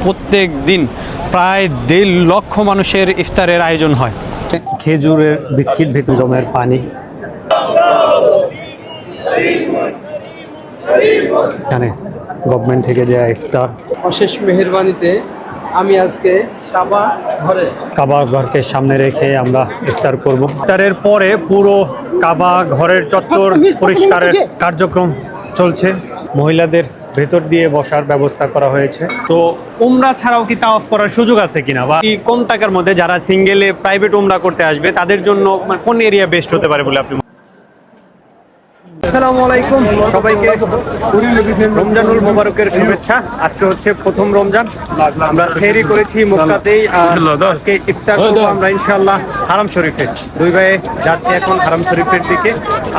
প্রত্যেক দিন প্রায় 1.5 লক্ষ মানুষের ইফতারের আয়োজন হয়। খেজুরের বিস্কিট, ভেতর জমের পানি, এখানে গভর্নমেন্ট থেকে দেয়া ইফতার। অশেষ মেহেরবানিতে আমি আজকে কাবা ঘরকে সামনে রেখে আমরা ইফতার করব। ইফতারের পরে পুরো কাবা ঘরের চত্বর পরিষ্কারের কার্যক্রম চলছে। মহিলাদের ভেতর দিয়ে বসার ব্যবস্থা করা হয়েছে। তো উমরা ছাড়াও কি তাওয়াফ করার সুযোগ আছে কিনা, বা কোন টাকার মধ্যে যারা সিঙ্গেলে প্রাইভেট উমরা করতে আসবে তাদের জন্য কোন এরিয়া বেস্ট হতে পারে বলে আপনি? আসসালামু আলাইকুম সবাইকে, রমজানুল মোবারকের শুভেচ্ছা। আজকে হচ্ছে প্রথম রমজান, আমরা সেহরি করেছি মক্কাতেই, আজকে ইফতার করবো আমরা ইনশাআল্লাহ হারাম শরীফে। দুই ভাই যাচ্ছে এখন হারাম শরীফের দিকে।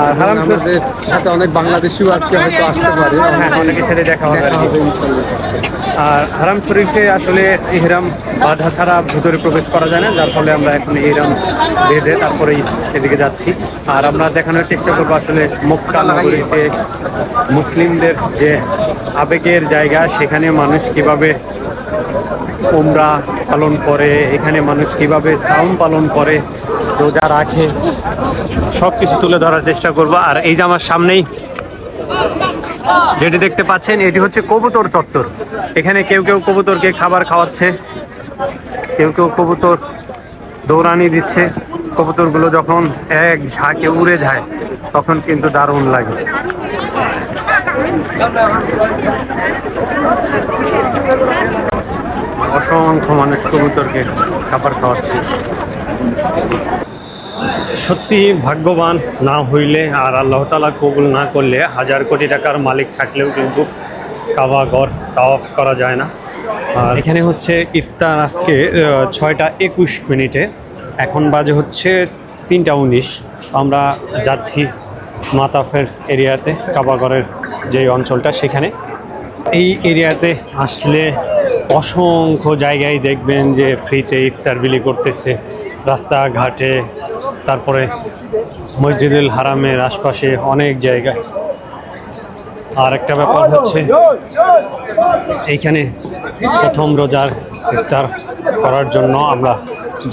আর হারাম শরীফের সাথে অনেক বাংলাদেশিও আজকে হয়তো আসতে পারে, হ্যাঁ অনেকের সাথে দেখা হবে। আর হারাম শরীফে আসলে ইহরাম বাধা ছাড়া ভিতরে প্রবেশ করা যায় না, যার ফলে আমরা এখন ইহরাম বেঁধে তারপরেই সেদিকে যাচ্ছি। আর আমরা দেখানোর চেষ্টা করবো আসলে মক্কা নগরীতে মুসলিমদের যে আবেগের জায়গা, সেখানে মানুষ কিভাবে উমরা পালন করে, এখানে মানুষ কিভাবে সাওম পালন করে, রোজা রাখে, সব কিছু তুলে ধরার চেষ্টা করব। আর এই যে আমার সামনেই যেটি দেখতে পাচ্ছেন, এটি হচ্ছে কবুতর চত্বর। এখানে কেউ কেউ কবুতরকে খাবার খাওয়াচ্ছে, কেউ কেউ কবুতর দৌড়ানি দিচ্ছে। কবুতরগুলো যখন এক ঝাঁকে উড়ে যায় তখন কিন্তু দারুণ লাগে। অসংখ্য মানুষ কবুতরকে খাবার খাওয়াচ্ছে। সত্যি ভাগ্যবান না হইলে আর আল্লাহ তাআলা কবুল না করলে 1000 কোটি টাকার মালিক থাকলেও কিন্তু কাবা ঘর তাওয়াফ করা যায় না। আর এখানে হচ্ছে ইফতার আজকে 6টা 21 মিনিটে, এখন বাজে হচ্ছে 3টা 19। আমরা যাচ্ছি মাতাফের এরিয়াতে, কাবা ঘরের যে অঞ্চলটা সেখানে। এই এরিয়াতে আসলে অসংখ্য জায়গায় দেখবেন যে ফ্রিতে ইফতার বিলি করতেছে, রাস্তাঘাটে, তারপরে মসজিদুল হারামের আশপাশে অনেক জায়গায়। আর একটা ব্যাপার হচ্ছে এইখানে প্রথম রোজার ইফতার করার জন্য আমরা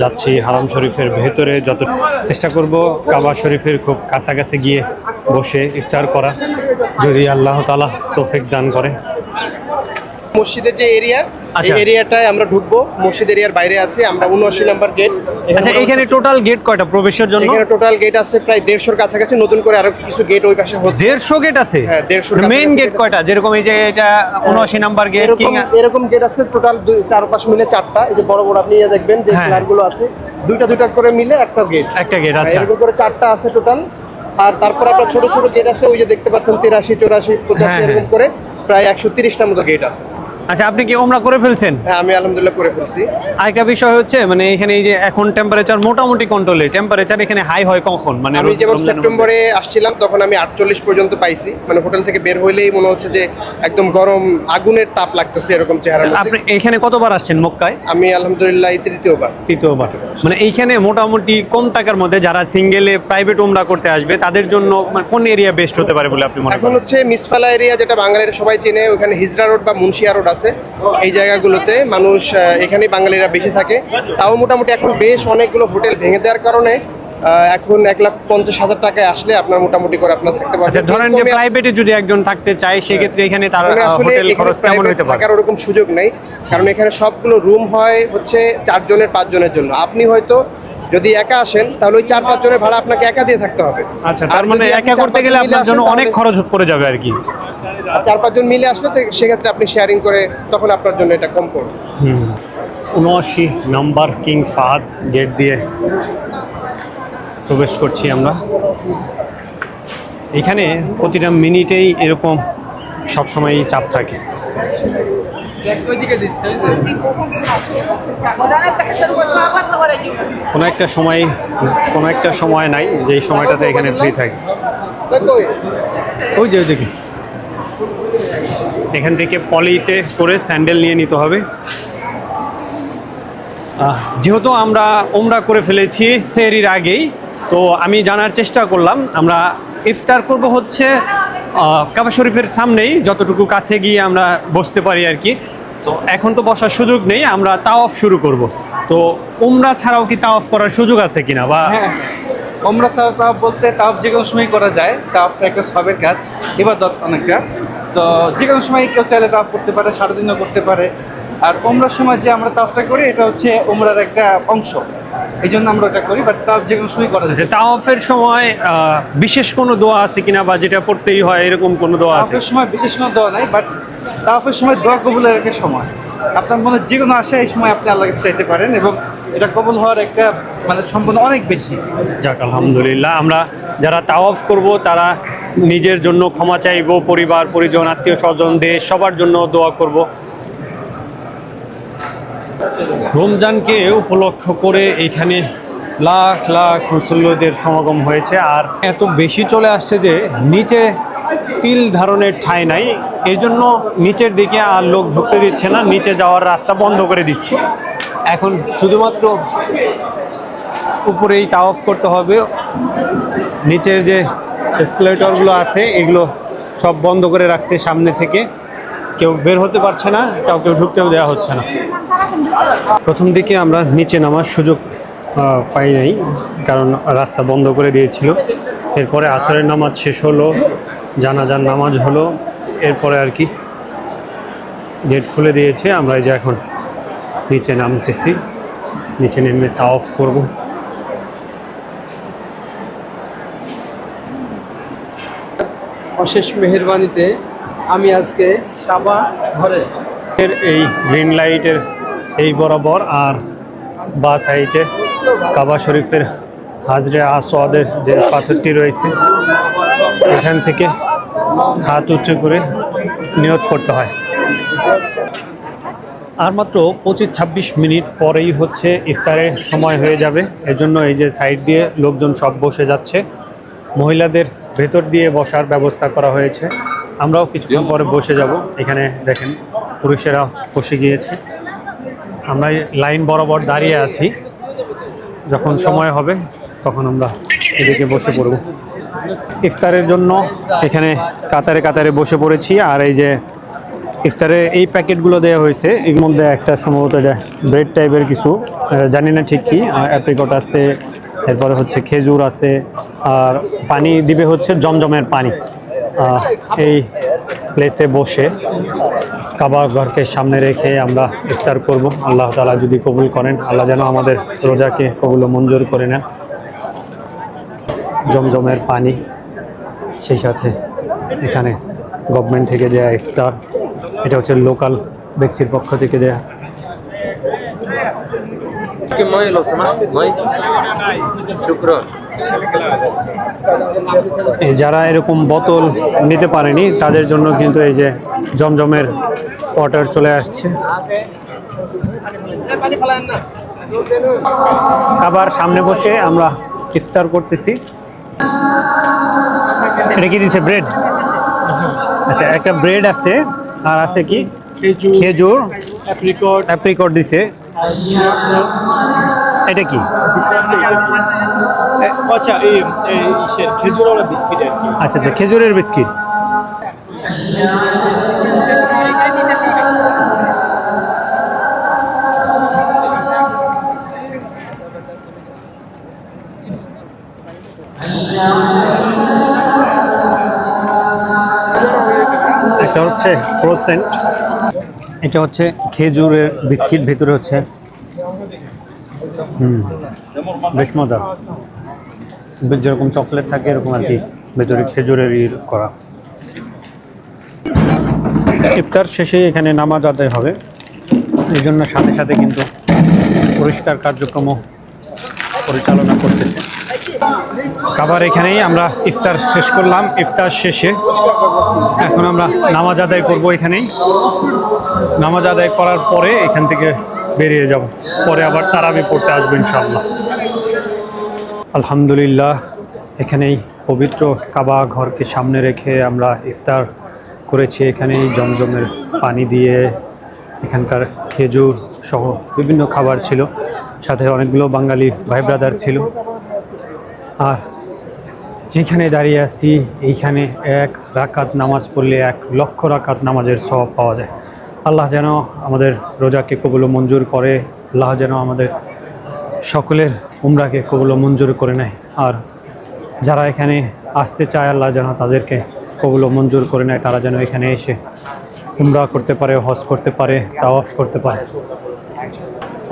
যাচ্ছি হারাম শরীফের ভেতরে। যত চেষ্টা করব কাবা শরীফের খুব কাছাকাছি গিয়ে বসে ইফতার করা, যদি আল্লাহ তাআলা তৌফিক দান করে। মসজিদের যে এরিয়া, এই এরিয়াটায় আমরা ঢুকবো। মসজিদ এরিয়ার বাইরে আছে আমরা 79 নম্বর গেট। আচ্ছা, এখানে টোটাল গেট কয়টা প্রবেশের জন্য? এখানে টোটাল গেট আছে প্রায় 150-র কাছাকাছি, নতুন করে আরো কিছু গেট ওই পাশে হচ্ছে। 150 গেট আছে? হ্যাঁ, 150 মেইন গেট কয়টা? যেরকম এই যে এটা 79 নাম্বার গেট, এরকম গেট আছে টোটাল 4 মিলে 4টা। এই যে বড় বড় আপনি দেখবেন যে ফ্ল্যাটগুলো আছে, দুইটা করে মিলে একটা গেট। আচ্ছা, এরকম করে 4টা আছে টোটাল। আর তারপর আপনার ছোট ছোট গেট আছে, ওই যে দেখতে পাচ্ছেন 83, 84, 85 এরকম করে প্রায় 130টার মতো গেট আছে। আচ্ছা, আপনি কি ওমরা করে ফেলছেন? হ্যাঁ, আমি আলহামদুলিল্লাহ করে ফেলছি। আরেকটা বিষয় হচ্ছে মানে এখানে এই যে এখন টেম্পারেচার মোটামুটি কন্ট্রোলে, টেম্পারেচার এখানে হাই হয় কখন? মানে আমি যেমন সেপ্টেম্বরে আসছিলাম তখন আমি 48 পর্যন্ত পাইছি, মানে হোটেল থেকে বের হইলেই মনে হচ্ছে যে একদম গরম আগুনের তাপ লাগতেছে, এরকম চেহারা। আপনি এখানে কতবার আসছেন মক্কায়? আমি আলহামদুলিল্লাহ তৃতীয়বার। মানে এইখানে মোটামুটি কম টাকার মধ্যে যারা সিঙ্গেলে প্রাইভেট উমরা করতে আসবে তাদের জন্য কোন এরিয়া বেস্ট হতে পারে বলে আপনি মনে করেন? এখন হচ্ছে মিসফালা এরিয়া, যেটা বাঙালিরা সবাই চেনে, ওখানে হিজরা রোড বা মুন্সিয়া রোড আছে। এই জায়গাগুলোতে মানুষ, এখানেই বাঙালিরা বেশি থাকে। তাও মোটামুটি এখন বেশ অনেকগুলো হোটেল ভেঙে দেওয়ার কারণে এখন 1,50,000 টাকায় আসলে আপনার মোটামুটি করে আপনার থাকতে পারবেন। আচ্ছা, ধরেন যে প্রাইভেটে যদি একজন থাকতে চায় সেক্ষেত্রে এখানে তার হোটেল খরচ কেমন হতে পারে? থাকার ওরকম সুযোগ নেই, কারণ এখানে সবগুলো রুম হয় হচ্ছে 4 জনের 5 জনের জন্য। আপনি হয়তো যদি একা আসেন তাহলে ওই 4-5 জনের ভাড়া আপনাকে একা দিয়ে থাকতে হবে। আচ্ছা, তার মানে একা করতে গেলে আপনার জন্য অনেক খরচ পড়ে যাবে আর কি। 4-5 জন মিলে আসলে তো সেক্ষেত্রে আপনি শেয়ারিং করে তখন আপনার জন্য এটা কম পড়বে। 79 নম্বর কিং ফাহাদ গেট দিয়ে প্রবেশ করছি আমরা। এখানে প্রতিটা মিনিটেই এরকম সবসময়ই চাপ থাকে। কোনো একটা সময় নাই যেই সময়টাতে এখানে ফ্রি থাকে। ওই যে দেখি, এখান থেকে পলিতে করে স্যান্ডেল নিয়ে নিতে হবে। যেহেতু আমরা উমরা করে ফেলেছি সেহরির আগেই, তো আমি জানার চেষ্টা করলাম আমরা ইফতার করব হচ্ছে কাবা শরীফের সামনেই, যতটুকু কাছে গিয়ে আমরা বসতে পারি আর কি। তো এখন তো বসার সুযোগ নেই, আমরা তাওয়াফ শুরু করব। তো উমরা ছাড়াও কি তাওয়াফ করার সুযোগ আছে কিনা বা হ্যাঁ, ওমরা ছাড়া তাওয়াফ বলতে তাওয়াফ যে কোনো সময় করা যায়। তাওয়াফটা একটা সবের কাজ, ইবাদত অনেকটা। তো যে কোনো সময় কেউ চাইলে তাওয়াফ করতে পারে, সারাদিনও করতে পারে। আর ওমরার সময় যে আমরা তাওয়াফটা করি, এটা হচ্ছে ওমরার একটা অংশ, এই জন্য আমরা এটা করি। বাট তাওয়াফ যে কোনো সময় করা যায়। যে তাওয়াফের সময় বিশেষ কোনো দোয়া আছে কিনা বা যেটা পড়তেই হয় এরকম কোনো দোয়া আছে? তাওয়াফের সময় বিশেষ কোনো দোয়া নাই, বাট তাওয়াফের সময় দোয়া কবুলের একটা সময়। আপনার মনে যে কোনো আসে এই সময় আপনি আল্লাহকে চাইতে পারেন, এবং এটা কবুল হওয়ার একটা মানে সম্ভাবনা অনেক বেশি। যাক আলহামদুলিল্লাহ, আমরা যারা তাওয়াফ করব তারা নিজের জন্য ক্ষমা চাইবো, পরিবার পরিজন আত্মীয় স্বজন দেশ সবার জন্য দোয়া করব। রমজানকে উপলক্ষ করে এখানে লাখ লাখ মুসল্লিদের সমাগম হয়েছে, আর এত বেশি চলে আসছে যে নিচে তিল ধারণের ঠাঁই নাই। এই জন্য নিচের দিকে আর লোক ঢুকতে দিচ্ছে না, নিচে যাওয়ার রাস্তা বন্ধ করে দিচ্ছে। এখন শুধুমাত্র উপরেই তাওয়াফ করতে হবে। নিচের যে এসকেলেটরগুলো আছে এগুলো সব বন্ধ করে রাখছে, সামনে থেকে কেউ বের হতে পারছে না, কাউকে ঢুকতেও দেওয়া হচ্ছে না। প্রথম দিকে আমরা নিচে নামার সুযোগ পাই নাই, কারণ রাস্তা বন্ধ করে দিয়েছিল। এরপরে আসরের নামাজ শেষ হলো, জানাজার নামাজ হলো, এরপরে আর কি গেট খুলে দিয়েছে। আমরা এই যে এখন নিচে নামতেছি, নিচে নেমে তাওয়াফ করব। অশেষ মেহেরবানিতে আমি আজকে সাবা ঘরে এই গ্রিন লাইটের এই বরাবর আর বা সাইডে কাবা শরীফের হাজরে আসওয়াদের যে পাথরটি রয়েছে, এখান থেকে হাত উঁচু করে নিয়ত করতে হয়। আর মাত্র 25-26 মিনিট পরেই হচ্ছে ইফতারের সময় হয়ে যাবে। এজন্য এই যে সাইড দিয়ে লোকজন সব বসে যাচ্ছে। মহিলাদের ভেতর দিয়ে বসার ব্যবস্থা করা হয়েছে, আমরাও কিছুক্ষণ পরে বসে যাব। এখানে দেখেন পুরুষেরা বসে গিয়েছে, আমরা লাইন বরাবর দাঁড়িয়ে আছি। যখন সময় হবে তখন আমরা এদিকে বসে পড়ব। ইফতারের জন্য এখানে কাতারে কাতারে বসে পড়েছি। আর এই যে ইফতারে এই প্যাকেটগুলো দেওয়া হয়েছে, এর মধ্যে একটা সম্ভবত এটা ব্রেড টাইপের কিছু, জানি না ঠিক কি। অ্যাপ্রিকট আছে, এরপরে হচ্ছে খেজুর আছে, আর পানি দিবে হচ্ছে জমজমের পানি। এই প্লেসে বসে কাবা ঘরকে সামনে রেখে আমরা ইফতার করব। আল্লাহ তাআলা যদি কবুল করেন, আল্লাহ যেন আমাদের রোজাকে কবুল ও মঞ্জুর করে নেন। জমজমের পানি, সেই সাথে এখানে গভর্নমেন্ট থেকে দেয়া ইফতার, এটা হচ্ছে লোকাল ব্যক্তির পক্ষ থেকে দেয়া। مي لو سمحت مي شكرا যারা এরকম বোতল নিতে পারেনি তাদের জন্য কিন্তু এই যে জমজমের ওয়াটার চলে আসছে। কাবার সামনে বসে আমরা ইফতার করতেছি। এটা কি দিছে? ব্রেড। আচ্ছা, একটা ব্রেড আছে, আর আছে কি খেজুর, অ্যাপ্রিকট দিছে। এটা কি? আচ্ছা এই খেজুর বিস্কিট আর কি। আচ্ছা আচ্ছা, খেজুরের বিস্কিট। এটা হচ্ছে ক্রোসেন্ট, এটা হচ্ছে খেজুরের বিস্কিট, ভেতরে হচ্ছে বেশ মজা, যেরকম চকলেট থাকে এরকম আর কি, ভেতরে খেজুরের করা। ইফতার শেষে এখানে নামাজ আদায় হবে, এই জন্য সাথে সাথে কিন্তু পরিষ্কার কার্যক্রম পরিচালনা করতেছে। খাবার এখানেই আমরা ইফতার শেষ করলাম। ইফতার শেষে এখন আমরা নামাজ আদায় করব এখানেই। নামাজ আদায় করার পরে এখান থেকে বেরিয়ে যাব, পরে আবার তারাবি পড়তে আসবো ইনশাআল্লাহ। আলহামদুলিল্লাহ, এখানেই পবিত্র কাবা ঘরকে সামনে রেখে আমরা ইফতার করেছি। এখানেই জমজমের পানি দিয়ে, এখানকার খেজুর সহ বিভিন্ন খাবার ছিল, সাথে অনেকগুলো বাঙালি ভাই ব্রাদার ছিল। আর যেখানে দাঁড়িয়ে আছি এইখানে 1 রাকাত নামাজ পড়লে 1 লক্ষ রাকাত নামাজের সওয়াব পাওয়া যায়। আল্লাহ যেন আমাদের রোজাকে কবুল ও মঞ্জুর করে, আল্লাহ যেন আমাদের সকলের উমরাকে কবুল ও মঞ্জুর করে নেয়। আর যারা এখানে আসতে চায় আল্লাহ যেন তাদেরকে কবুল ও মঞ্জুর করে নেয়, তারা যেন এখানে এসে উমরা করতে পারে, হজ করতে পারে, তাওয়াফ করতে পারে।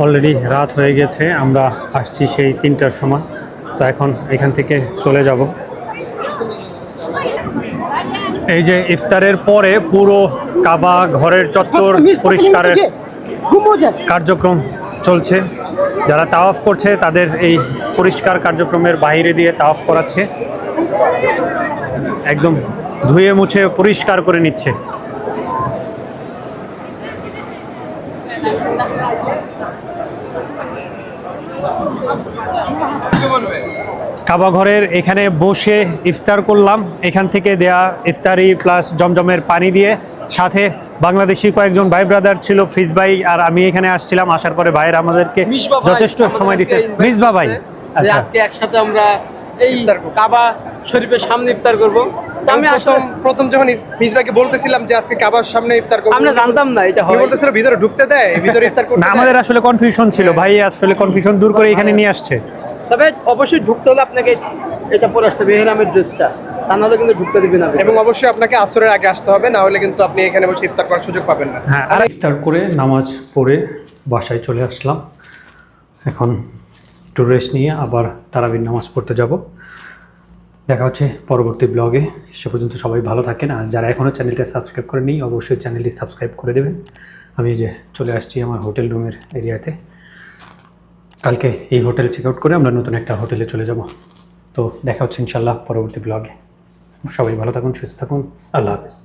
অলরেডি রাত হয়ে গেছে, আমরা আসছি সেই 3টার সময়। তো এখন এখান থেকে চলে যাব। এই যে ইফতারের পরে পুরো কাবা ঘরের চত্বর পরিষ্কারের কার্যক্রম চলছে। যারা তাওয়াফ করছে তাদের এই পরিষ্কার কার্যক্রমের বাইরে দিয়ে তাওয়াফ করাচ্ছে, একদম ধুয়ে মুছে পরিষ্কার করে নিচ্ছে। কাবা ঘরের এখানে বসে ইফতার করলাম, এখান থেকে দেয়া ইফতারি প্লাস জমজমের পানি দিয়ে, সাথে বাংলাদেশি কয়েকজন ভাই ব্রাদার ছিল, ফিজ ভাই আর আমি এখানে আসছিলাম। আসার পরে ভাইয়ের আমাদেরকে যথেষ্ট সময় দিচ্ছে। মিসবা ভাই, আচ্ছা আজকে একসাথে আমরা এই কাবা শরীফের সামনে ইফতার করব। আমি প্রথম যখন ফিজ ভাইকে বলতেছিলাম যে আজকে কাবার সামনে ইফতার করব, আমরা জানতাম না এটা হয়। বলতেছিল ভিতরে ঢুকতে দেয়, ভিতরে ইফতার করতে না, দেয়। আমাদের আসলে কনফিউশন ছিল, ভাই আসলে কনফিউশন দূর করে এখানে নিয়ে আসছে। তবে অবশ্যই ঢুকতে হলে আপনাকে এটা পরে আসতে হবে, এহরামের ড্রেসটা, তা নাহলে কিন্তু ঢুকতে দিবে না। এবং অবশ্যই আপনাকে আসরের আগে আসতে হবে, না হলে কিন্তু আপনি এখানে বসে ইফতার করার সুযোগ পাবেন না। হ্যাঁ, আর ইফতার করে নামাজ পড়ে বাসায় চলে আসলাম। এখন একটু রেস্ট নিয়ে আবার তারাবির নামাজ পড়তে যাব। দেখা হচ্ছে পরবর্তী ব্লগে। সে পর্যন্ত সবাই ভালো থাকেন, আর যারা এখনও চ্যানেলটা সাবস্ক্রাইব করেনি অবশ্যই চ্যানেলটি সাবস্ক্রাইব করে দেবেন। আমি যে চলে আসছি আমার হোটেল রুমের এরিয়াতে। কালকে এই হোটেল চেক আউট করে আমরা নতুন একটা হোটেলে চলে যাব। তো দেখা হচ্ছে ইনশাল্লাহ পরবর্তী ব্লগে। সবাই ভালো থাকুন, সুস্থ থাকুন, আল্লাহ হাফেজ।